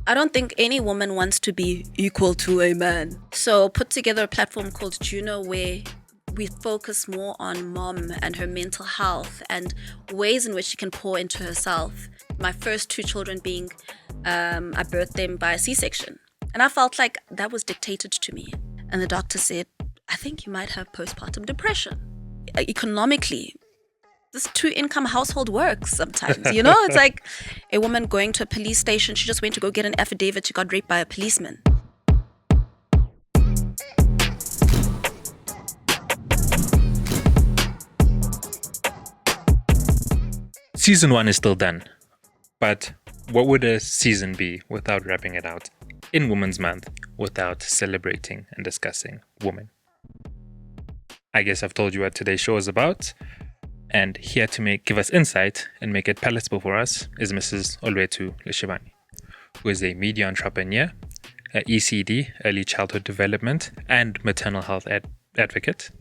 I don't think any woman wants to be equal to a man. So put together a platform called Juno where we focus more on mom and her mental health and ways in which she can pour into herself. My first two children being, I birthed them by a C-section. And I felt like that was dictated to me. And the doctor said, I think you might have postpartum depression. Economically, this two-income household works sometimes, you know? It's like a woman going to a police station. She just went to go get an affidavit. She got raped by a policeman. Season 1 is still done. But what would a season be without wrapping it out in Women's Month, without celebrating and discussing women? I guess I've told you what today's show is about. And here to give us insight and make it palatable for us is Mrs. Olwethu Leshabane, who is a media entrepreneur, a ECD, early childhood development, and maternal health advocate,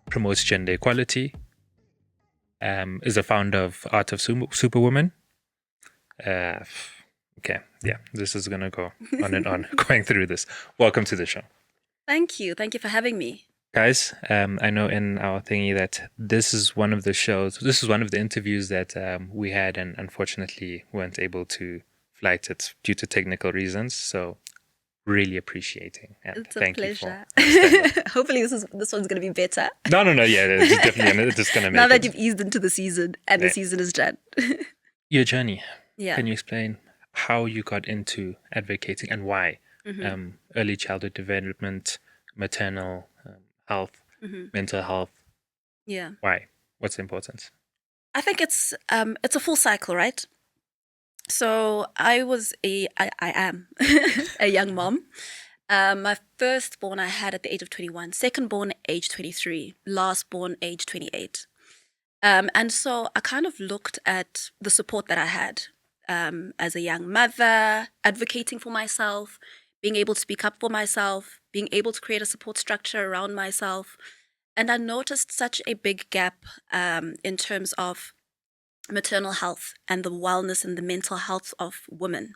promotes gender equality, is a founder of Art of Superwoman. This is going to go on and on going through this. Welcome to the show. Thank you. Thank you for having me. Guys, I know in our thingy that this is one of the interviews that we had and unfortunately weren't able to flight it due to technical reasons. So really appreciating. And it's a thank pleasure. You for Hopefully this one's going to be better. No, yeah, it's definitely just going to make now that you've eased into the season and the season is done. Your journey. Yeah. Can you explain how you got into advocating and why? Mm-hmm. Early childhood development, maternal health, mental health. Yeah. Why? What's the importance? I think it's a full cycle, right? So I am a young mom. My firstborn I had at the age of 21, secondborn age 23, lastborn age 28. And so I kind of looked at the support that I had as a young mother, advocating for myself, being able to speak up for myself, being able to create a support structure around myself. And I noticed such a big gap in terms of maternal health and the wellness and the mental health of women.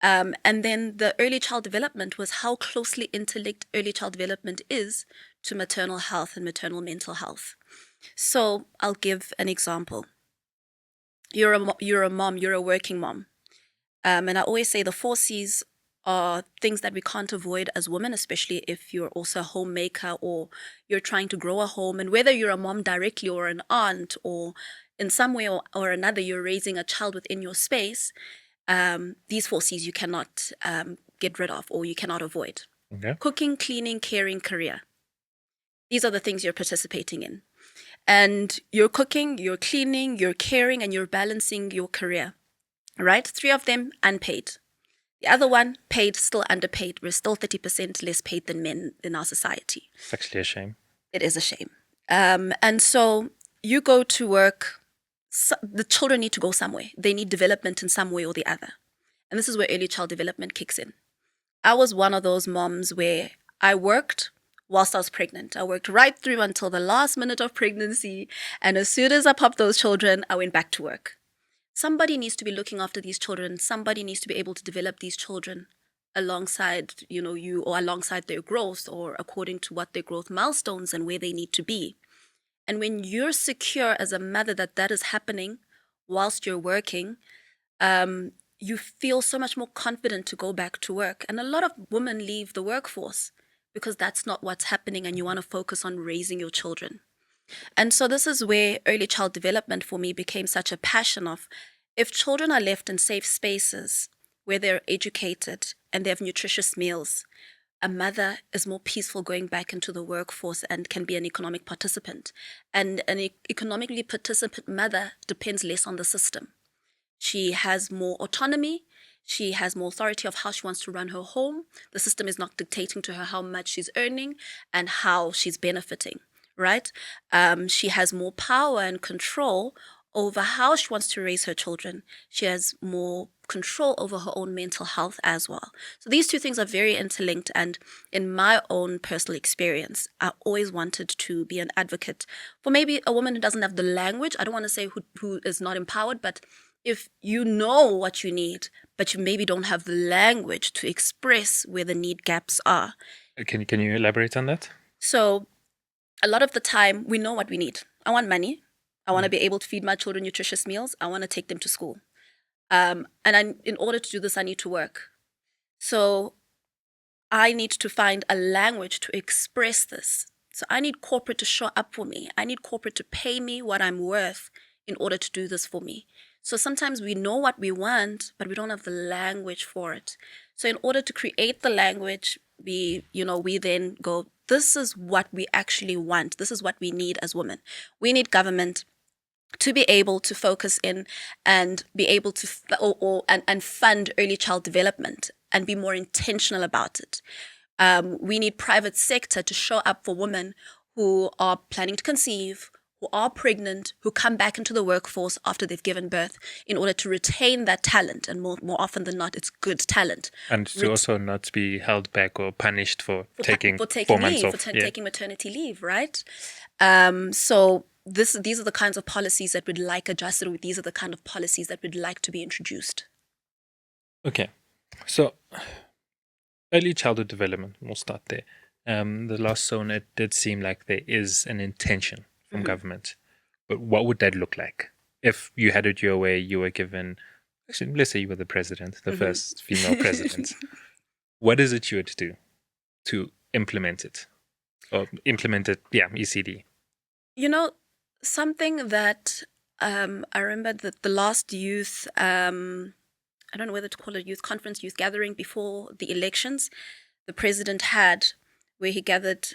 And then the early child development was how closely interlinked early child development is to maternal health and maternal mental health. So I'll give an example. You're a mom, you're a working mom. And I always say the 4 C's are things that we can't avoid as women, especially if you're also a homemaker or you're trying to grow a home. And whether you're a mom directly or an aunt or in some way or another, you're raising a child within your space, these 4 C's you cannot get rid of or you cannot avoid. Okay. Cooking, cleaning, caring, career. These are the things you're participating in. And you're cooking, you're cleaning, you're caring, and you're balancing your career, right? 3 of them unpaid. The other one, paid, still underpaid. We're still 30% less paid than men in our society. It's actually a shame. It is a shame. And so you go to work, the children need to go somewhere. They need development in some way or the other. And this is where early child development kicks in. I was one of those moms where I worked whilst I was pregnant. I worked right through until the last minute of pregnancy. And as soon as I popped those children, I went back to work. Somebody needs to be looking after these children. Somebody needs to be able to develop these children alongside, you or alongside their growth or according to what their growth milestones and where they need to be. And when you're secure as a mother that is happening whilst you're working, you feel so much more confident to go back to work. And a lot of women leave the workforce because that's not what's happening and you want to focus on raising your children. And so this is where early child development for me became such a passion of, if children are left in safe spaces where they're educated and they have nutritious meals, a mother is more peaceful going back into the workforce and can be an economic participant. And an economically participant mother depends less on the system. She has more autonomy. She has more authority of how she wants to run her home. The system is not dictating to her how much she's earning and how she's benefiting. Right? She has more power and control over how she wants to raise her children. She has more control over her own mental health as well. So these two things are very interlinked. And in my own personal experience, I always wanted to be an advocate for maybe a woman who doesn't have the language. I don't want to say who is not empowered, but if you know what you need, but you maybe don't have the language to express where the need gaps are. Can you elaborate on that? So a lot of the time, we know what we need. I want money. I want to be able to feed my children nutritious meals. I want to take them to school. In order to do this, I need to work. So I need to find a language to express this. So I need corporate to show up for me. I need corporate to pay me what I'm worth in order to do this for me. So sometimes we know what we want, but we don't have the language for it. So in order to create the language, we then go, this is what we actually want. This is what we need as women. We need government to be able to focus in and be able to and fund early child development and be more intentional about it. We need private sector to show up for women who are planning to conceive, who are pregnant, who come back into the workforce after they've given birth in order to retain that talent. And more often than not, it's good talent. And to also not be held back or punished for taking 4 months leave, off. taking maternity leave, right? So these are the kinds of policies that we'd like adjusted, or these are the kind of policies that we'd like to be introduced. Okay. So early childhood development, we'll start there. The last zone, it did seem like there is an intention from government. But what would that look like? If you had it your way, you were given, actually, let's say you were the president, the first female president. What is it you would do to implement it? Or implement it, ECD. Something that I remember that the last youth, I don't know whether to call it youth conference, youth gathering before the elections, the president had, where he gathered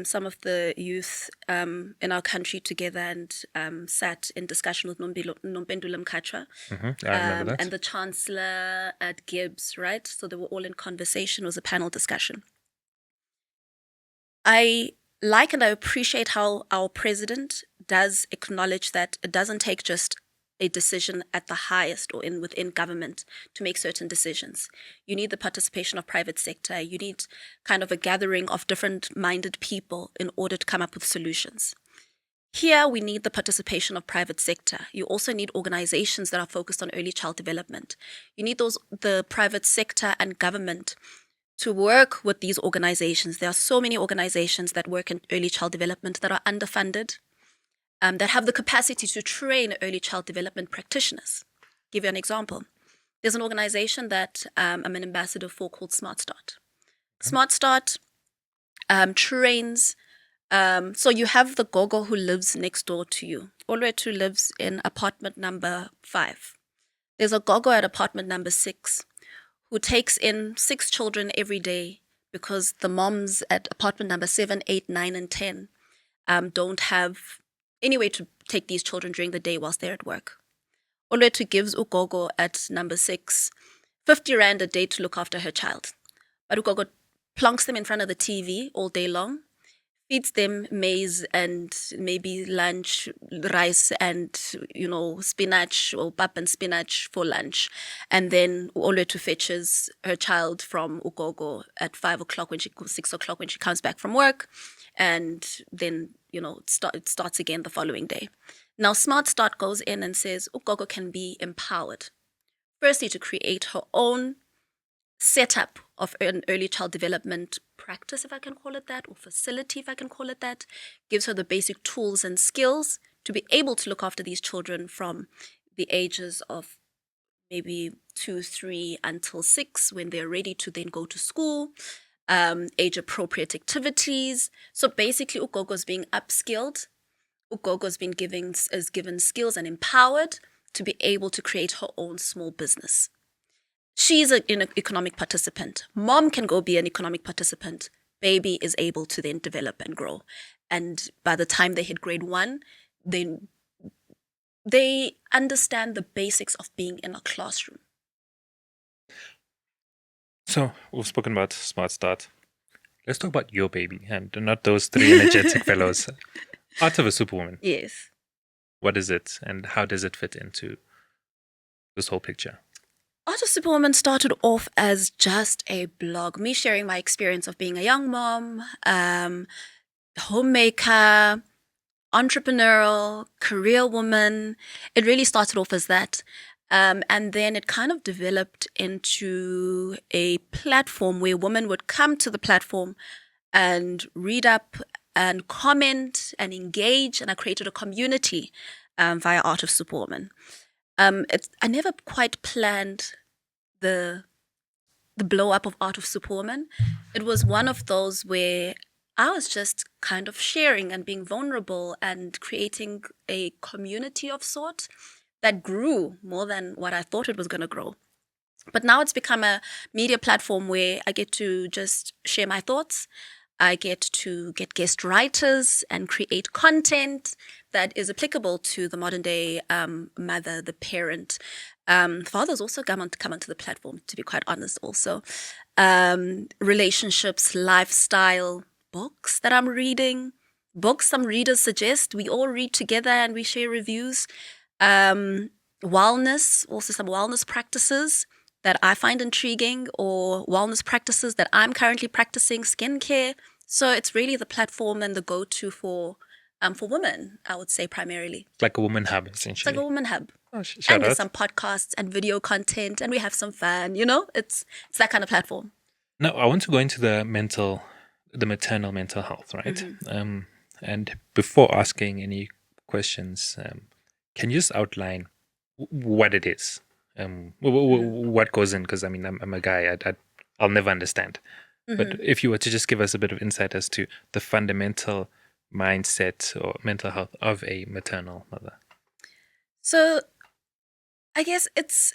some of the youth in our country together and sat in discussion with Nompendula Mkhatshwa I remember that. and the chancellor at Gibbs, right? So they were all in conversation. It was a panel discussion. I like and I appreciate how our president does acknowledge that it doesn't take just a decision at the highest or within government to make certain decisions. You need the participation of private sector. You need kind of a gathering of different-minded people in order to come up with solutions. Here, we need the participation of private sector. You also need organizations that are focused on early child development. You need the private sector and government to work with these organizations. There are so many organizations that work in early child development that are underfunded, that have the capacity to train early child development practitioners. Give you an example. There's an organization that I'm an ambassador for called Smart Start. Okay. Smart Start trains. So you have the gogo who lives next door to you. Olwethu lives in apartment number 5. There's a gogo at apartment number 6 who takes in 6 children every day because the moms at apartment number 7, 8, 9, and 10 don't have any way to take these children during the day whilst they're at work. Olwethu gives ugogo at number 6 50 rand a day to look after her child. But ugogo plonks them in front of the TV all day long, feeds them maize and maybe lunch, rice and, spinach or pap and spinach for lunch. And then Olwethu fetches her child from ugogo at 5 o'clock 6 o'clock when she comes back from work. And then, it starts again the following day. Now, Smart Start goes in and says, ugogo can be empowered. Firstly, to create her own setup of an early child development practice, if I can call it that, or facility, if I can call it that, gives her the basic tools and skills to be able to look after these children from the ages of maybe 2, 3 until 6 when they're ready to then go to school. Age-appropriate activities. So basically, ugogo is being upskilled. Ugogo is given skills and empowered to be able to create her own small business. She's an economic participant. Mom can go be an economic participant. Baby is able to then develop and grow. And by the time they hit grade 1, they understand the basics of being in a classroom. So we've spoken about Smart Start. Let's talk about your baby and not those 3 energetic fellows. Art of a Superwoman. Yes. What is it and how does it fit into this whole picture? Art of Superwoman started off as just a blog, me sharing my experience of being a young mom, homemaker, entrepreneurial, career woman. It really started off as that. And then it kind of developed into a platform where women would come to the platform and read up and comment and engage. And I created a community via Art of Superwoman. I never quite planned the blow up of Art of Superwoman. It was one of those where I was just kind of sharing and being vulnerable and creating a community of sort that grew more than what I thought it was going to grow. But now it's become a media platform where I get to just share my thoughts. I get to get guest writers and create content that is applicable to the modern day mother, the parent. Fathers also come onto the platform, to be quite honest, also. Relationships, lifestyle, books that I'm reading, books some readers suggest. We all read together and we share reviews. Wellness, also some wellness practices that I find intriguing, or wellness practices that I'm currently practicing, skincare. So it's really the platform and the go-to for women, I would say primarily. It's like a woman hub, It's essentially. like a woman hub. Oh, shout And there's out. some podcasts and video content, and we have some fun, It's that kind of platform. Now, I want to go into the maternal mental health, right? And before asking any questions, can you just outline what it is? What goes in? Because I mean, I'm a guy. I'll never understand. But if you were to just give us a bit of insight as to the fundamental mindset or mental health of a maternal mother. So I guess it's,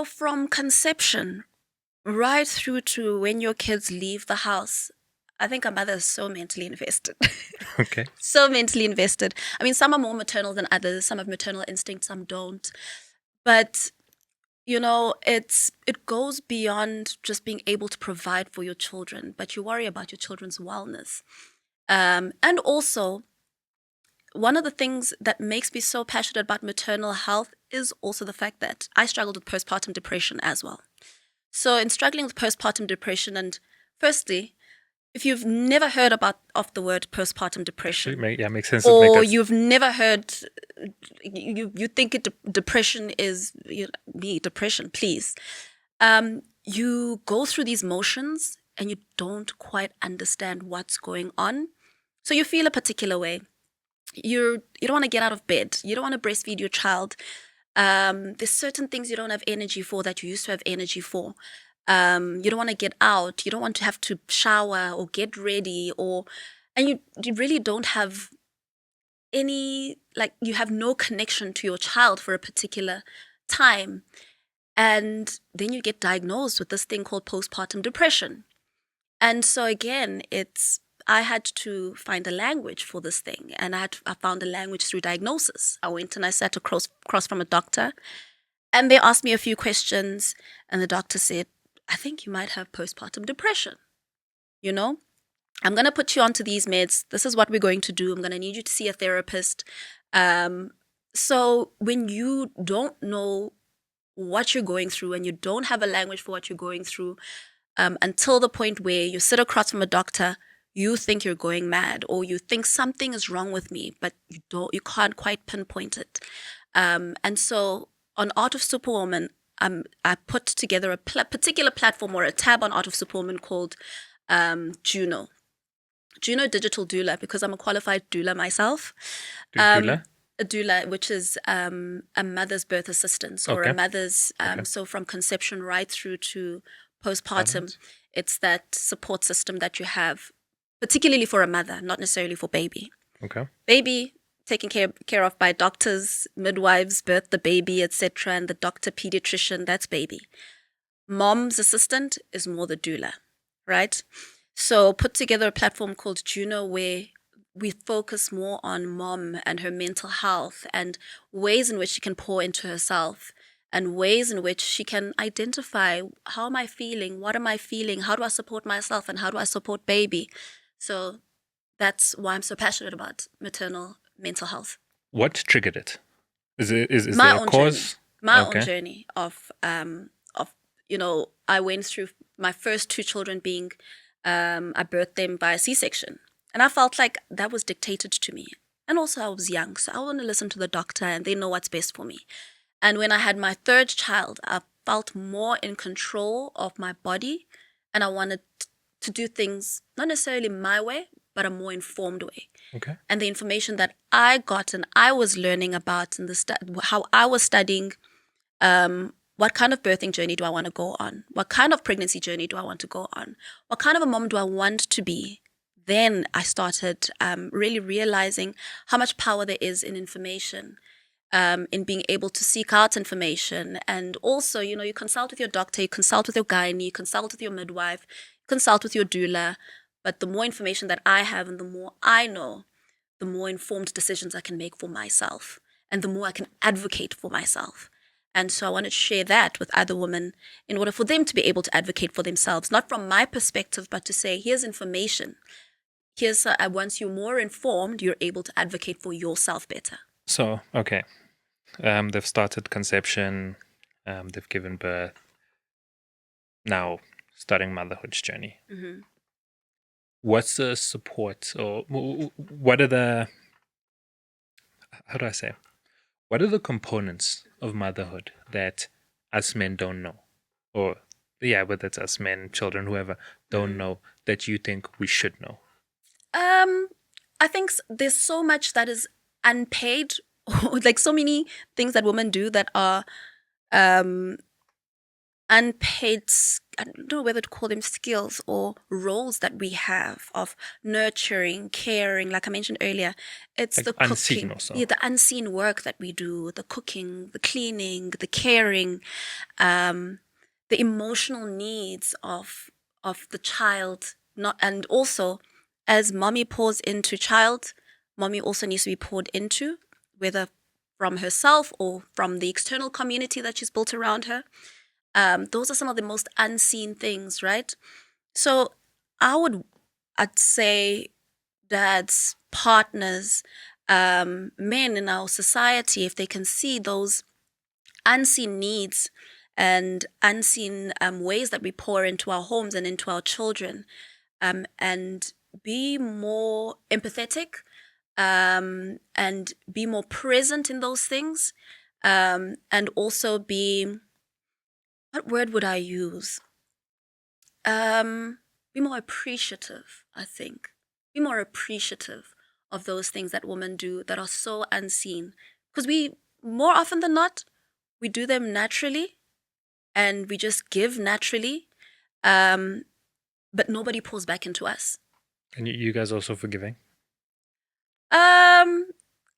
from conception right through to when your kids leave the house. I think a mother is so mentally invested. Okay. So mentally invested. I mean, some are more maternal than others. Some have maternal instinct, some don't. But, it goes beyond just being able to provide for your children, but you worry about your children's wellness. And also, one of the things that makes me so passionate about maternal health is also the fact that I struggled with postpartum depression as well. So in struggling with postpartum depression, and firstly, if you've never heard of the word postpartum depression, makes sense. or you've never heard, you think depression is depression, please. You go through these motions and you don't quite understand what's going on. So you feel a particular way. You don't want to get out of bed. You don't want to breastfeed your child. There's certain things you don't have energy for that you used to have energy for. You don't want to get out. You don't want to have to shower or get ready, and you really don't have you have no connection to your child for a particular time. And then you get diagnosed with this thing called postpartum depression. And so again, I had to find a language for this thing. And I found a language through diagnosis. I went and I sat across from a doctor, and they asked me a few questions, and the doctor said, I think you might have postpartum depression. I'm going to put you onto these meds. This is what we're going to do. I'm going to need you to see a therapist. So when you don't know what you're going through and you don't have a language for what you're going through, until the point where you sit across from a doctor, you think you're going mad, or you think something is wrong with me, but you can't quite pinpoint it. And so on Art of Superwoman, I put together a particular platform or a tab on Art of Superwoman called Juno Digital Doula, because I'm a qualified doula myself. Doula? A doula, which is a mother's birth assistance, or a mother's, so from conception right through to postpartum. It's that support system that you have, particularly for a mother, not necessarily for baby. Okay. Baby taken care of by doctors, midwives, birth the baby, etc., and the doctor, pediatrician, that's baby. Mom's assistant is more the doula, right? So put together a platform called Juno, where we focus more on mom and her mental health and ways in which she can pour into herself, and ways in which she can identify, how am I feeling, what am I feeling, how do I support myself, and how do I support baby. So that's why I'm so passionate about maternal mental health. What triggered it? Is My there a cause? My own journey of I went through my first two children being, I birthed them by a C-section. And I felt like that was dictated to me. And also I was young, so I want to listen to the doctor and they know what's best for me. And when I had my third child, I felt more in control of my body, and I wanted to do things not necessarily my way, but a more informed way. Okay. And the information that I got and I was learning about and how I was studying, what kind of birthing journey do I want to go on? What kind of pregnancy journey do I want to go on? What kind of a mom do I want to be? Then I started really realizing how much power there is in information, in being able to seek out information. And also, you consult with your doctor, you consult with your gynae, you consult with your midwife, you consult with your doula. But the more information that I have and the more I know, the more informed decisions I can make for myself and the more I can advocate for myself. And so I want to share that with other women in order for them to be able to advocate for themselves, not from my perspective, but to say, here's information. Once you're more informed, you're able to advocate for yourself better. So, okay. They've started conception, they've given birth, now starting motherhood's journey. Mm-hmm. What's the support, or what are the, how do I say, what are the components of motherhood that us men don't know? Or, yeah, whether it's us men, children, whoever, don't know that you think we should know? I think there's so much that is unpaid, like so many things that women do that are unpaid. I don't know whether to call them skills or roles that we have of nurturing, caring. Like I mentioned earlier, it's Like the unseen cooking, also. the unseen work that we do, the cooking, the cleaning, the caring, the emotional needs of the child. And also, as mommy pours into child, mommy also needs to be poured into, whether from herself or from the external community that she's built around her. Those are some of the most unseen things, right? So I'd say dads, partners, men in our society, if they can see those unseen needs and unseen ways that we pour into our homes and into our children, and be more empathetic, and be more present in those things, and also be, what word would I use? Be more appreciative, I think. Be more appreciative of those things that women do that are so unseen. Because we, more often than not, we do them naturally and we just give naturally, but nobody pulls back into us. And you guys also forgiving?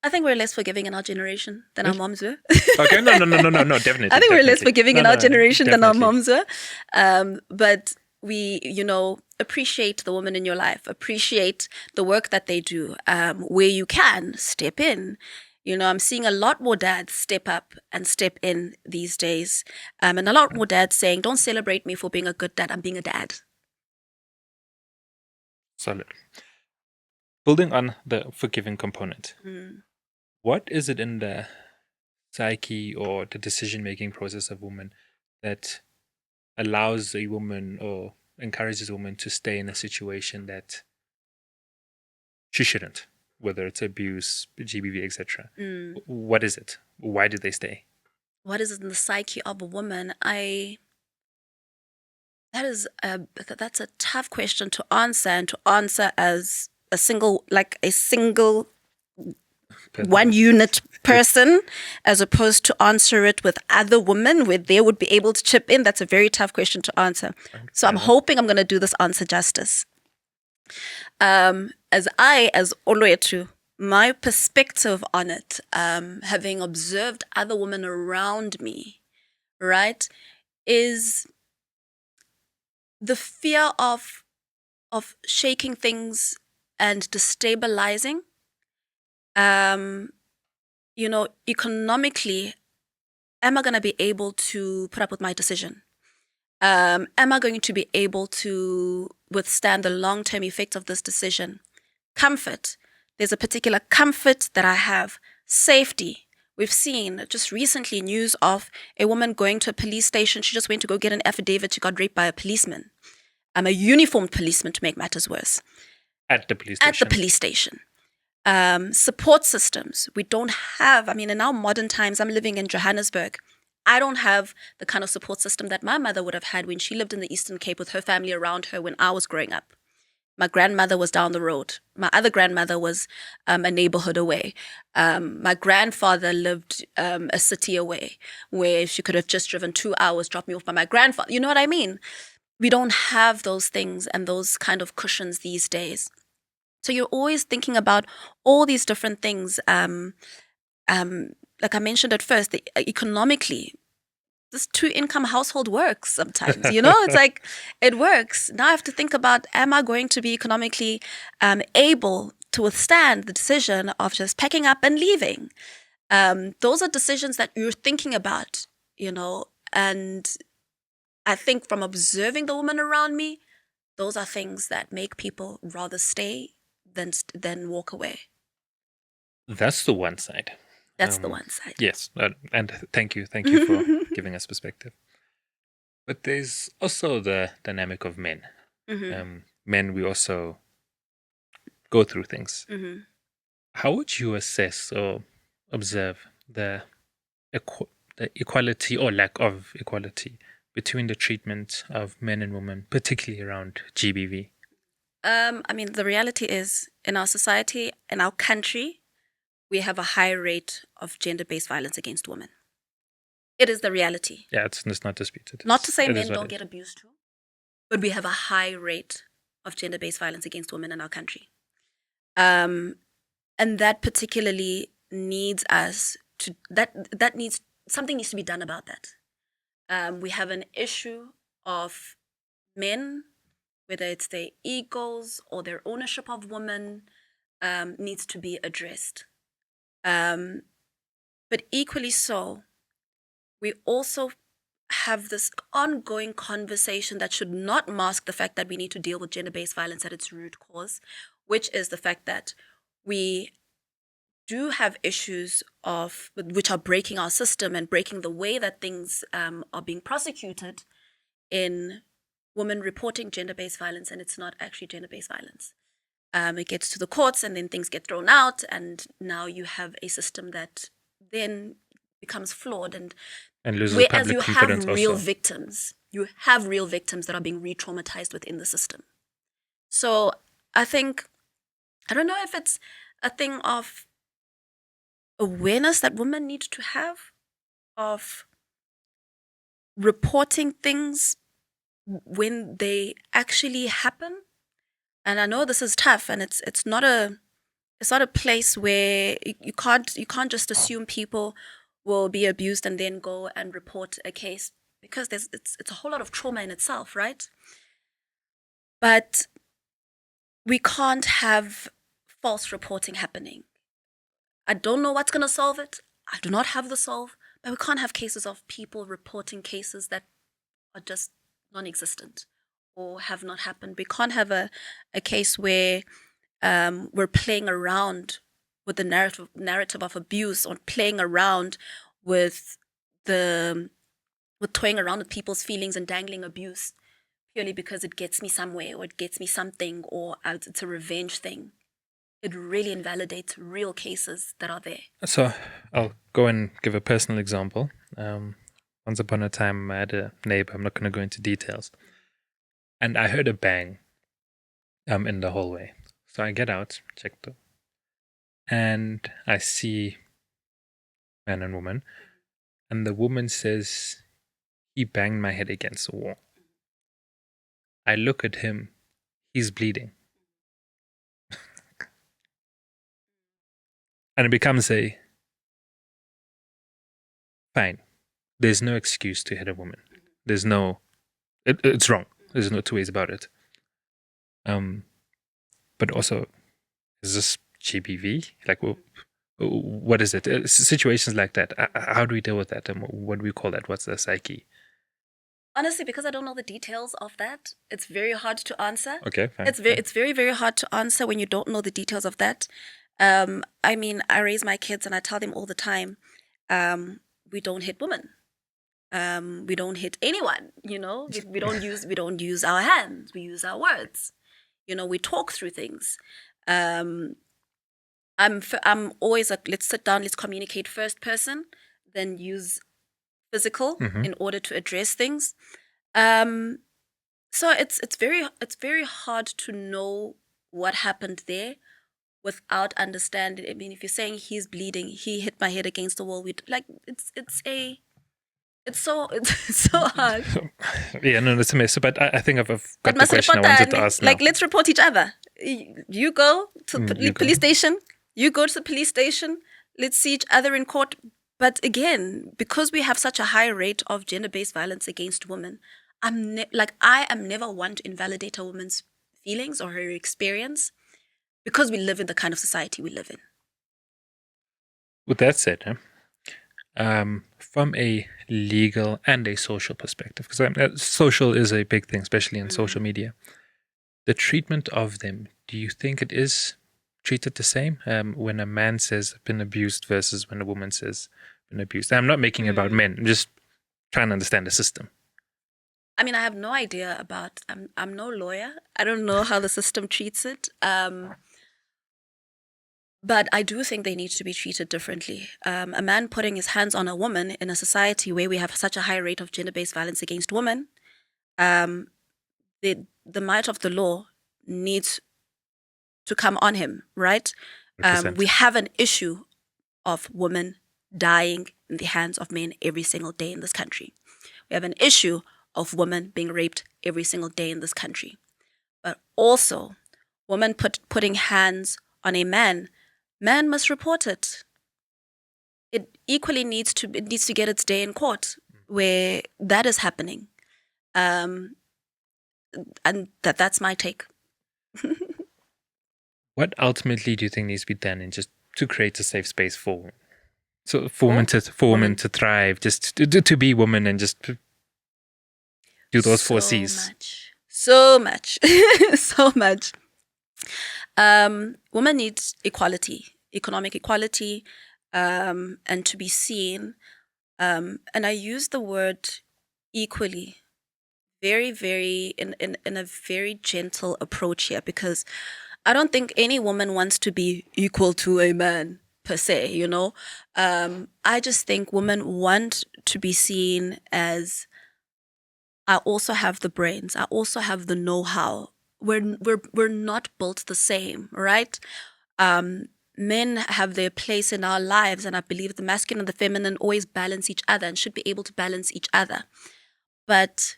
I think we're less forgiving in our generation than our moms were. Okay, no, definitely. I think we're less forgiving in our generation than our definitely. moms were. But we, appreciate the woman in your life, appreciate the work that they do. Where you can, step in. I'm seeing a lot more dads step up and step in these days. And a lot more dads saying, don't celebrate me for being a good dad, I'm being a dad. Solid. Building on the forgiving component, what is it in the psyche or the decision-making process of women that allows a woman or encourages a woman to stay in a situation that she shouldn't, whether it's abuse, GBV, etc.? What is it? Why do they stay? What is it in the psyche of a woman? That's a tough question to answer, and to answer as a single one unit person, as opposed to answer it with other women where they would be able to chip in. That's a very tough question to answer. So I'm hoping I'm going to do this answer justice. As Olwethu, my perspective on it, having observed other women around me, right, is the fear of shaking things and destabilizing. Economically, am I going to be able to put up with my decision? Am I going to be able to withstand the long-term effects of this decision? Comfort. There's a particular comfort that I have. Safety. We've seen just recently news of a woman going to a police station. She just went to go get an affidavit. She got raped by a policeman. A uniformed policeman, to make matters worse. At the police station. At the police station. Support systems. We don't have, I mean, in our modern times, I'm living in Johannesburg. I don't have the kind of support system that my mother would have had when she lived in the Eastern Cape with her family around her when I was growing up. My grandmother was down the road. My other grandmother was a neighborhood away. My grandfather lived a city away where she could have just driven 2 hours, dropped me off by my grandfather. You know what I mean? We don't have those things and those kind of cushions these days. So you're always thinking about all these different things. Like I mentioned at first, economically, this two-income household works sometimes, it's like it works. Now I have to think about, am I going to be economically able to withstand the decision of just packing up and leaving? Those are decisions that you're thinking about, and I think from observing the women around me, those are things that make people rather stay than walk away. That's the one side. That's the one side. Yes, and thank you for giving us perspective. But there's also the dynamic of men. Men, we also go through things. How would you assess or observe the equality or lack of equality between the treatment of men and women, particularly around GBV? I mean, the reality is, in our society, in our country, we have a high rate of gender-based violence against women. It is the reality. Yeah, it's not disputed. Not to say men don't get abused too, but we have a high rate of gender-based violence against women in our country. And that particularly needs us to, something needs to be done about that. We have an issue of men, whether it's their egos or their ownership of women, needs to be addressed. But equally so, we also have this ongoing conversation that should not mask the fact that we need to deal with gender-based violence at its root cause, which is the fact that we do have issues which are breaking our system and breaking the way that things are being prosecuted in women reporting gender-based violence, and it's not actually gender-based violence. It gets to the courts and then things get thrown out, and now you have a system that then becomes flawed and loses public confidence. You have real victims that are being re-traumatized within the system. So I think, I don't know if it's a thing of awareness that women need to have of reporting things when they actually happen. And I know this is tough, and it's not a place where you can't just assume people will be abused and then go and report a case, because it's a whole lot of trauma in itself, right? But we can't have false reporting happening. I don't know what's going to solve it. I do not have the solve, but we can't have cases of people reporting cases that are just non-existent or have not happened. We can't have a case where we're playing around with the narrative of abuse, or playing around with toying around with people's feelings and dangling abuse purely because it gets me somewhere, or it gets me something, or it's a revenge thing. It really invalidates real cases that are there. So I'll go and give a personal example. Once upon a time, I had a neighbor. I'm not going to go into details. And I heard a bang in the hallway. So I get out, check the, and I see man and woman. And the woman says, he banged my head against the wall. I look at him, he's bleeding. And it becomes fine. There's no excuse to hit a woman. There's no, it's wrong. There's no two ways about it. But also, is this GBV? Like, what is it? Situations like that. How do we deal with that? What do we call that? What's the psyche? Honestly, because I don't know the details of that, it's very hard to answer. Okay, fine. It's very, very hard to answer when you don't know the details of that. I mean, I raise my kids and I tell them all the time, we don't hit women. We don't hit anyone, we don't use our hands, we use our words. We talk through things. I I'm always like, let's sit down, let's communicate first person, then use physical in order to address things. So it's very hard to know what happened there without understanding. I mean, if you're saying he's bleeding, he hit my head against the wall, it's so hard. Yeah, no, it's a mess. But I think I've But got the question I wanted to ask now. like, let's report each other. You go to the police station. You go to the police station. Let's see each other in court. But again, because we have such a high rate of gender-based violence against women, I am never one to invalidate a woman's feelings or her experience, because we live in the kind of society we live in. With that said, from a legal and a social perspective, because social is a big thing, especially in social media, the treatment of them, do you think it is treated the same when a man says been abused versus when a woman says been abused? I'm not making it about men. I'm just trying to understand the system. I mean, I have no idea about. I'm no lawyer. I don't know how the system treats it. But I do think they need to be treated differently. A man putting his hands on a woman in a society where we have such a high rate of gender-based violence against women, the might of the law needs to come on him, right? We have an issue of women dying in the hands of men every single day in this country. We have an issue of women being raped every single day in this country. But also, women putting hands on a man must report it. It equally needs to get its day in court where that is happening. And that's my take. What ultimately do you think needs to be done in just to create a safe space for women to thrive, just to be women and just do those 4 C's? So much. So much. Women need equality, economic equality, and to be seen. And I use the word equally very, very in a very gentle approach here, because I don't think any woman wants to be equal to a man per se, you know. I just think women want to be seen as, I also have the brains, I also have the know-how. We're not built the same, right? Men have their place in our lives, and I believe the masculine and the feminine always balance each other and should be able to balance each other. But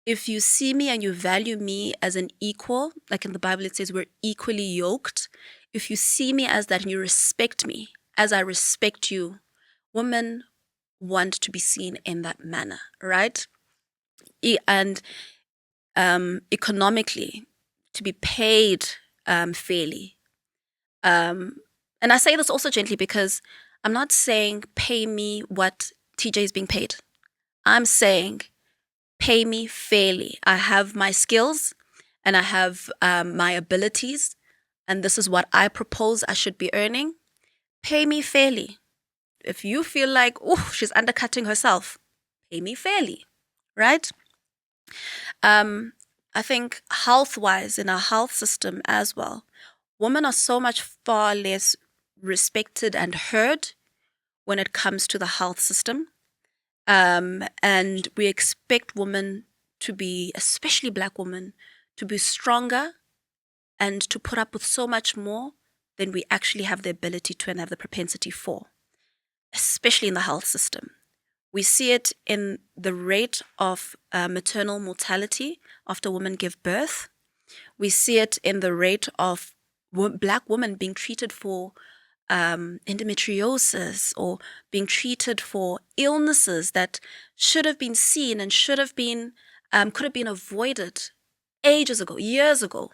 if you see me and you value me as an equal, like in the Bible it says we're equally yoked, if you see me as that and you respect me as I respect you, women want to be seen in that manner, right? And economically, to be paid fairly. And I say this also gently, because I'm not saying pay me what TJ is being paid. I'm saying pay me fairly. I have my skills and I have my abilities, and this is what I propose I should be earning. Pay me fairly. If you feel like, oh, she's undercutting herself, pay me fairly, right? I think health-wise, in our health system as well, women are so much far less respected and heard when it comes to the health system. And we expect women to be, especially Black women, to be stronger and to put up with so much more than we actually have the ability to and have the propensity for, especially in the health system. We see it in the rate of maternal mortality after women give birth. We see it in the rate of Black women being treated for endometriosis, or being treated for illnesses that should have been seen and should have been, could have been avoided ages ago, years ago.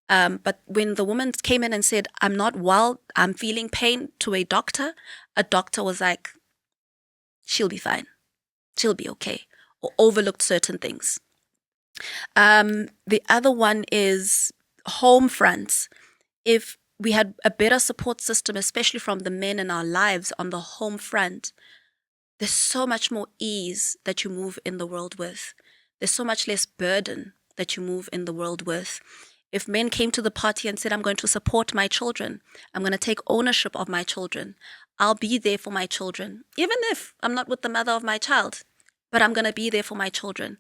But when the woman came in and said, I'm not well, I'm feeling pain, to a doctor was like, she'll be fine, she'll be okay, or overlooked certain things. The other one is home fronts. If we had a better support system, especially from the men in our lives on the home front, there's so much more ease that you move in the world with. There's so much less burden that you move in the world with. If men came to the party and said, I'm going to support my children, I'm going to take ownership of my children, I'll be there for my children, even if I'm not with the mother of my child, but I'm going to be there for my children.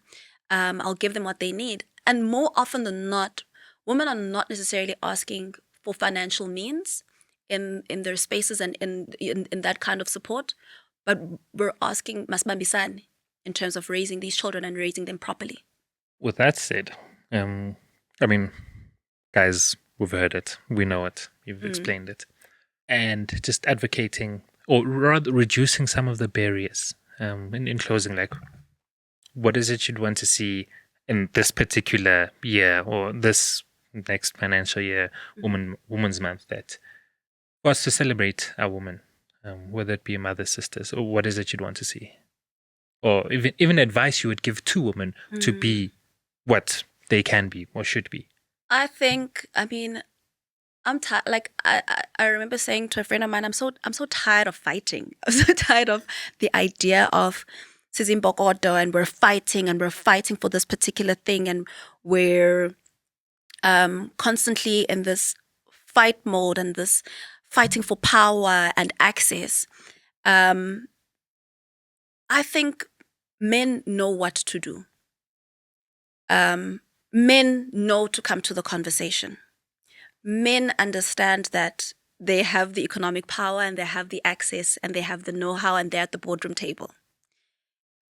I'll give them what they need. And more often than not, women are not necessarily asking for financial means in their spaces and in that kind of support, but we're asking masibambisane in terms of raising these children and raising them properly. With that said, I mean, guys, we've heard it, we know it, you've explained it, and just advocating or rather reducing some of the barriers. In closing, like, what is it you'd want to see in this particular year or this next financial year, Women's Month, that was to celebrate our women, whether it be mothers, sisters, or what is it you'd want to see? Or even advice you would give to women to be what they can be or should be? I mean, I'm tired. Like I remember saying to a friend of mine, I'm so tired of fighting. I'm so tired of the idea of Sizimbokodo and we're fighting for this particular thing, and we're constantly in this fight mode and this fighting for power and access. I think men know what to do. Men know to come to the conversation. Men understand that they have the economic power and they have the access and they have the know-how and they're at the boardroom table.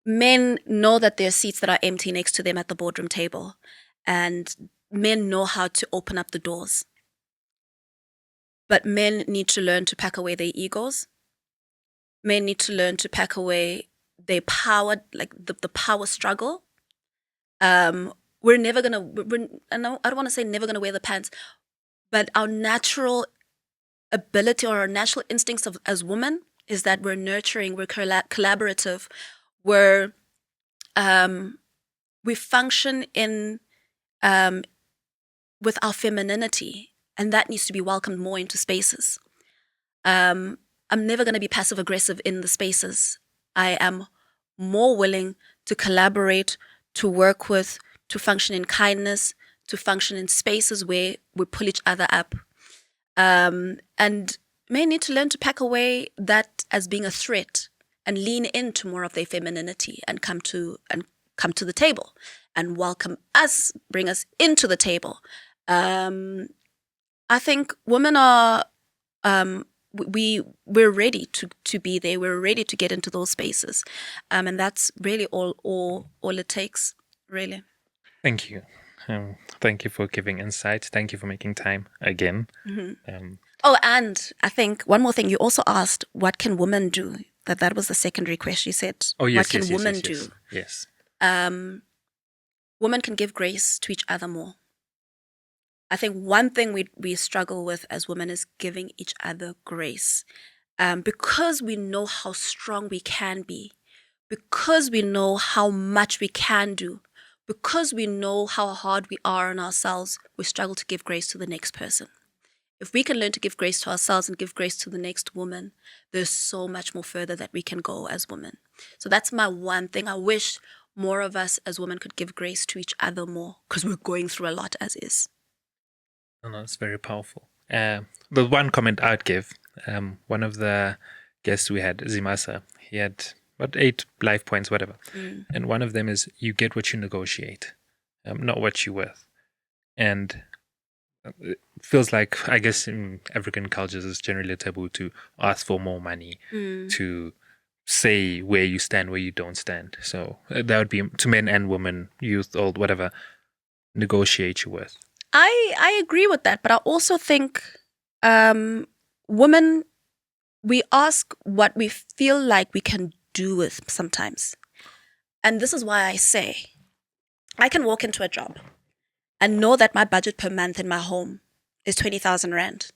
Men know that there are seats that are empty next to them at the boardroom table, and men know how to open up the doors. But men need to learn to pack away their egos. Men need to learn to pack away their power, like the power struggle. We're never gonna. I don't want to say never gonna wear the pants, but our natural ability or our natural instincts as women is that we're nurturing, we're collaborative, we function in with our femininity, and that needs to be welcomed more into spaces. I'm never going to be passive aggressive in the spaces. I am more willing to collaborate, to work with, to function in kindness, to function in spaces where we pull each other up. And men need to learn to pack away that as being a threat and lean into more of their femininity and come to the table and welcome us, bring us into the table. I think women are we're ready to be there. We're ready to get into those spaces, and that's really all it takes, really. Thank you. Thank you for giving insight. Thank you for making time again. Oh, and I think one more thing. You also asked, what can women do? That was the secondary question. You said, oh, yes, what can women do? Yes. Women can give grace to each other more. I think one thing we struggle with as women is giving each other grace. Because we know how strong we can be, because we know how much we can do, because we know how hard we are on ourselves, we struggle to give grace to the next person. If we can learn to give grace to ourselves and give grace to the next woman, there's so much more further that we can go as women. So that's my one thing. I wish more of us as women could give grace to each other more, because we're going through a lot as is. No, it's very powerful. The one comment I'd give, one of the guests we had, Zimasa, he had 8 life points, whatever. And one of them is, you get what you negotiate, not what you're worth. And it feels like, I guess in African cultures, it's generally a taboo to ask for more money, to say where you stand, where you don't stand. So that would be to men and women, youth, old, whatever, negotiate your worth. I agree with that, but I also think women, we ask what we feel like we can do with sometimes. And this is why I say, I can walk into a job and know that my budget per month in my home is 20,000 Rand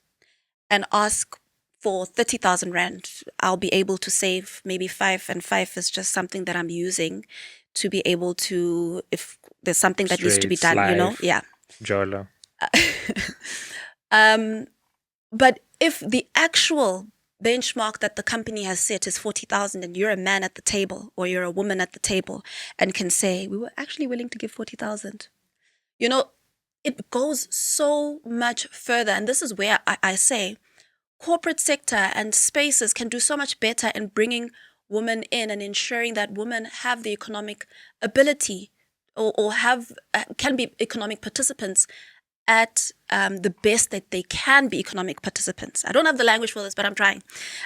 and ask for 30,000 Rand. I'll be able to save maybe 5, and 5 is just something that I'm using to be able to, if there's something that needs to be done, life, Yeah. Jolo. But if the actual benchmark that the company has set is 40,000 and you're a man at the table or you're a woman at the table and can say, we were actually willing to give 40,000, it goes so much further. And this is where I say corporate sector and spaces can do so much better in bringing women in and ensuring that women have the economic ability or have can be economic participants at the best that they can be economic participants. I don't have the language for this, but I'm trying.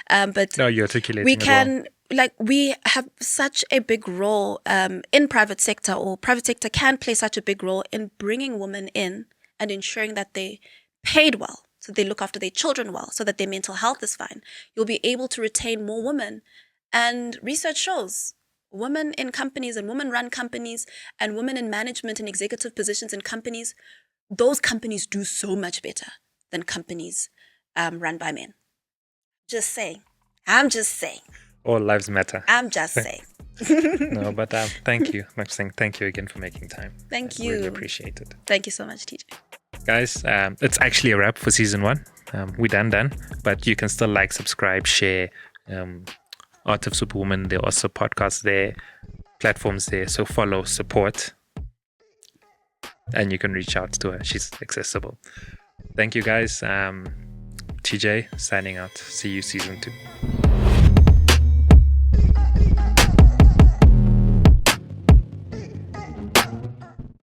But No, you're articulating we it well. can, like, we have such a big role in private sector, or private sector can play such a big role in bringing women in and ensuring that they paid well, so they look after their children well, so that their mental health is fine. You'll be able to retain more women. And research shows women in companies and women-run companies and women in management and executive positions in companies, those companies do so much better than companies run by men. Just saying. I'm just saying. All lives matter. I'm just saying. No, but thank you. I'm saying thank you again for making time. Thank I you. really appreciate it. Thank you so much, TJ. Guys, it's actually a wrap for season 1. We're done, but you can still like, subscribe, share. Art of Superwoman, there are also podcasts there, platforms there, so follow, support, and you can reach out to her. She's accessible. Thank you, guys. TJ signing out. See you season 2.